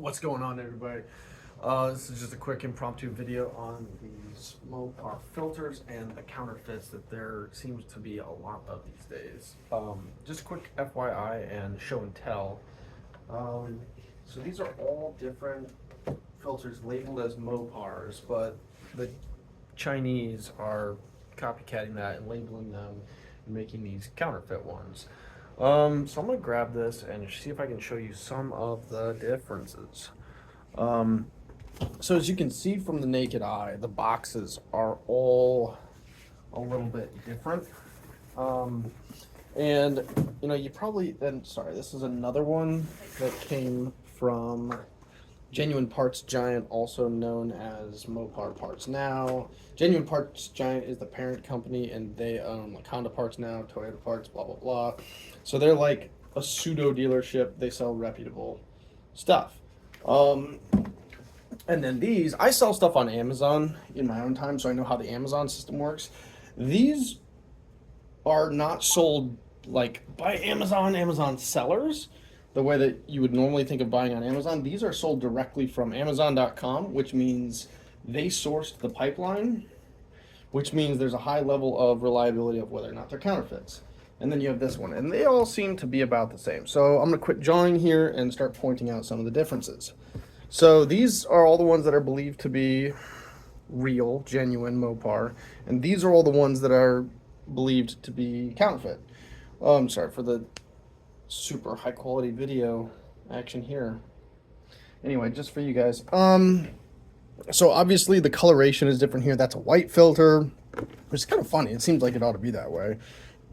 What's going on, everybody? This is just a quick impromptu video on these Mopar filters and the counterfeits that there seems to be a lot of these days. Just a quick FYI and show and tell. So these are all different filters labeled as Mopars, but the Chinese are copycatting that and labeling them and making these counterfeit ones. So I'm gonna grab this and see if I can show you some of the differences. So as you can see from the naked eye, the boxes are all a little bit different. And you know, you probably then sorry, this is another one that came from Genuine Parts Giant, also known as Mopar Parts Now. Genuine Parts Giant is the parent company, and they own like Honda Parts Now, Toyota Parts, blah blah blah. So they're like a pseudo dealership. They sell reputable stuff. And then these, I sell stuff on Amazon in my own time, so I know how the Amazon system works. These are not sold like by Amazon sellers, the way that you would normally think of buying on Amazon. These are sold directly from Amazon.com, which means they sourced the pipeline, which means there's a high level of reliability of whether or not they're counterfeits. And then you have this one, and they all seem to be about the same. So I'm gonna quit jawing here and start pointing out some of the differences. So these are all the ones that are believed to be real, genuine Mopar, and these are all the ones that are believed to be counterfeit. Sorry for the super high quality video action here. Anyway, just for you guys. So obviously the coloration is different here. That's a white filter, which is kind of funny. It seems like it ought to be that way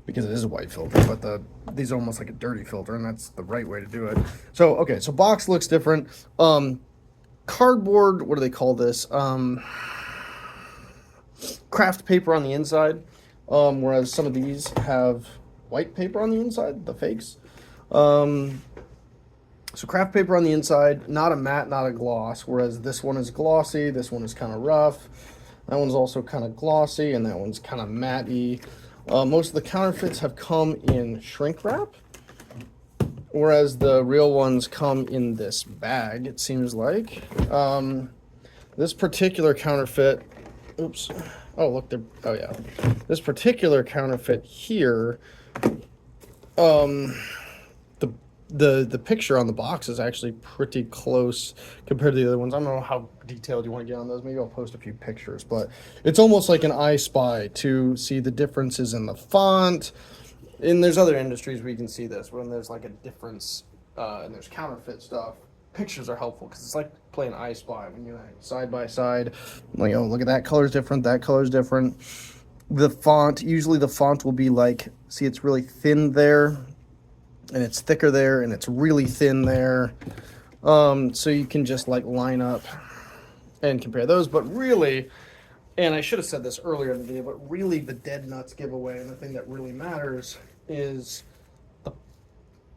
because it is a white filter, but these are almost like a dirty filter, and that's the right way to do it. So okay, so box looks different. Cardboard, what do they call this? Craft paper on the inside, whereas some of these have white paper on the inside, the fakes. So craft paper on the inside, not a matte, not a gloss, whereas this one is glossy, this one is kind of rough, that one's also kind of glossy, and that one's kind of matte-y. Most of the counterfeits have come in shrink wrap, whereas the real ones come in this bag, it seems like. This particular counterfeit, oops, oh look, oh yeah. This particular counterfeit here, the picture on the box is actually pretty close compared to the other ones. I don't know how detailed you want to get on those. Maybe I'll post a few pictures, but it's almost like an I Spy to see the differences in the font. And there's other industries where you can see this, when there's like a difference and there's counterfeit stuff. Pictures are helpful because it's like playing I Spy when you're like side by side. Like, oh, look at that color's different, that color's different. The font, usually the font will be like, see, it's really thin there, and it's thicker there, and it's really thin there. So you can just like line up and compare those. But really, and I should have said this earlier in the video, but really the dead nuts giveaway and the thing that really matters is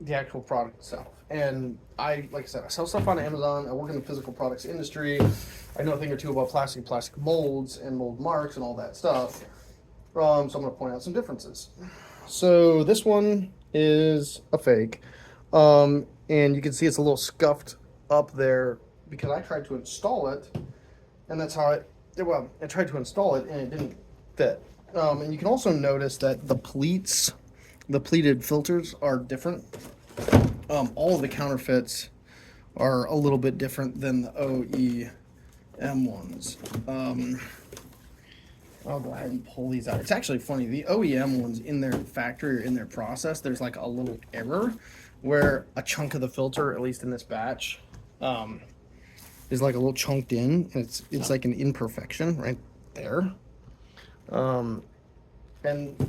the actual product itself. And like I said, I sell stuff on Amazon. I work in the physical products industry. I know a thing or two about plastic molds and mold marks and all that stuff. So I'm going to point out some differences. So this one is a fake. And you can see it's a little scuffed up there because I tried to install it, and that's how I tried to install it and it didn't fit. And you can also notice that the pleated filters are different. All of the counterfeits are a little bit different than the OEM ones. I'll go ahead and pull these out. It's actually funny. The OEM ones in their factory or in their process, there's like a little error where a chunk of the filter, at least in this batch, is like a little chunked in. And it's like an imperfection right there. And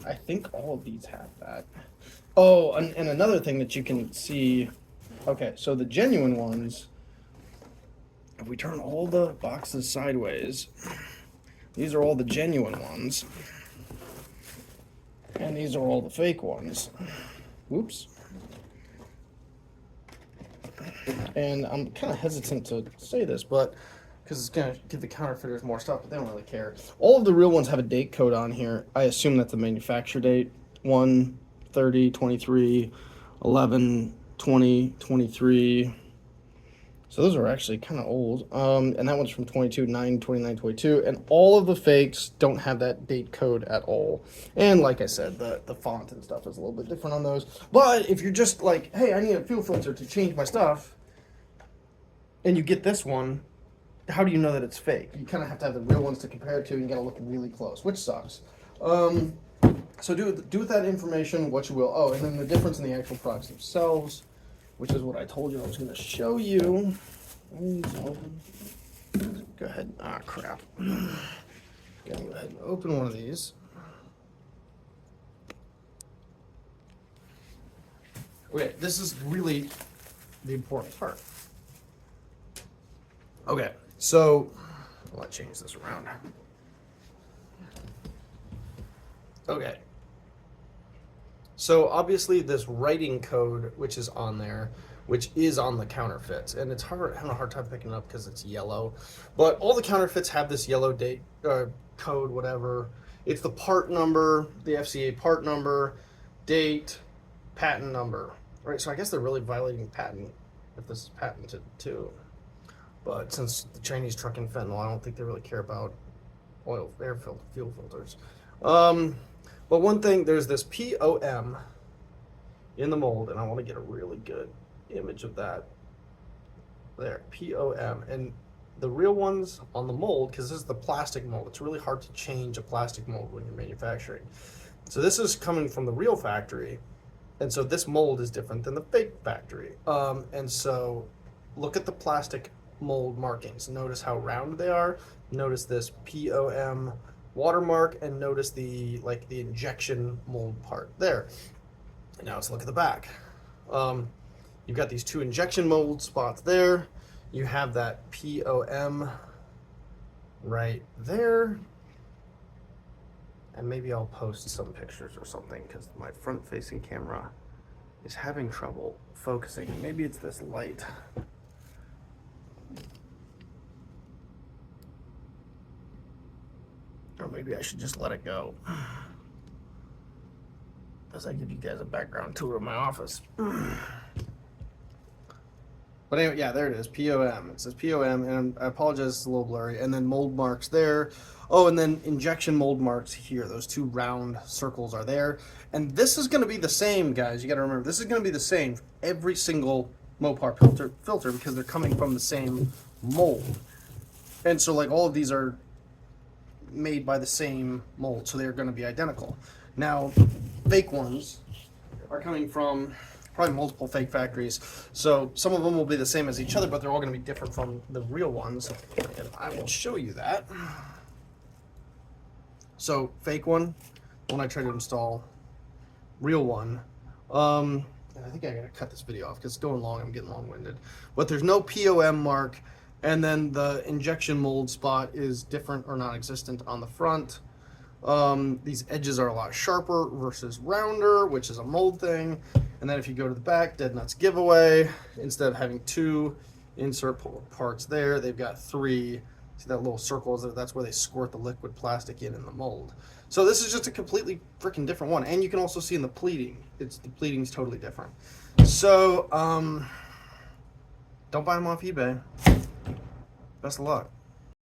I think all of these have that. Oh, and another thing that you can see. Okay, so the genuine ones, if we turn all the boxes sideways, these are all the genuine ones. And these are all the fake ones. Whoops. And I'm kind of hesitant to say this, but because it's going to give the counterfeiters more stuff, but they don't really care. All of the real ones have a date code on here. I assume that's the manufacture date. 1/30/23, 11/20/23, So those are actually kind of old. And that one's from 22/9/29/22. And all of the fakes don't have that date code at all. And like I said, the font and stuff is a little bit different on those. But if you're just like, hey, I need a fuel filter to change my stuff, and you get this one, how do you know that it's fake? You kind of have to have the real ones to compare it to, and you got to look really close, which sucks. So do with that information what you will. Oh, and then the difference in the actual products themselves, which is what I told you I was going to show you. Go ahead. Ah, crap. Gotta go ahead and open one of these. Okay, this is really the important part. Okay, so let's change this around. Okay. So obviously this writing code, which is on there, which is on the counterfeits, and it's having a hard time picking it up because it's yellow. But all the counterfeits have this yellow date code, whatever. It's the part number, the FCA part number, date, patent number. Right. So I guess they're really violating patent if this is patented too. But since the Chinese truck in fentanyl, I don't think they really care about fuel filters. But one thing, there's this POM in the mold, and I want to get a really good image of that. There, POM. And the real ones on the mold, because this is the plastic mold, it's really hard to change a plastic mold when you're manufacturing. So this is coming from the real factory, and so this mold is different than the fake factory. And so look at the plastic mold markings. Notice how round they are. Notice this POM watermark, and notice the injection mold part there. And now let's look at the back. You've got these two injection mold spots there. You have that POM right there. And maybe I'll post some pictures or something because my front facing camera is having trouble focusing. Maybe it's this light. Or maybe I should just let it go, as I give you guys a background tour of my office. But anyway, yeah, there it is, POM. It says POM, and I apologize, it's a little blurry. And then mold marks there. Oh, and then injection mold marks here. Those two round circles are there. And this is going to be the same, guys. You got to remember, this is going to be the same for every single Mopar filter because they're coming from the same mold. And so, like, all of these are made by the same mold, so they're going to be identical. Now, fake ones are coming from probably multiple fake factories, so some of them will be the same as each other, but they're all going to be different from the real ones, and I will show you that. So, fake one I tried to install, real one. And I think I gotta cut this video off because it's going long. I'm getting long-winded, but there's no POM mark. And then the injection mold spot is different or non-existent on the front. These edges are a lot sharper versus rounder, which is a mold thing. And then if you go to the back, Dead Nuts giveaway. Instead of having two insert parts there, they've got three. See that little circle? That's where they squirt the liquid plastic in the mold. So this is just a completely freaking different one. And you can also see in the pleating, the pleating's totally different. So, don't buy them off eBay. Best of luck.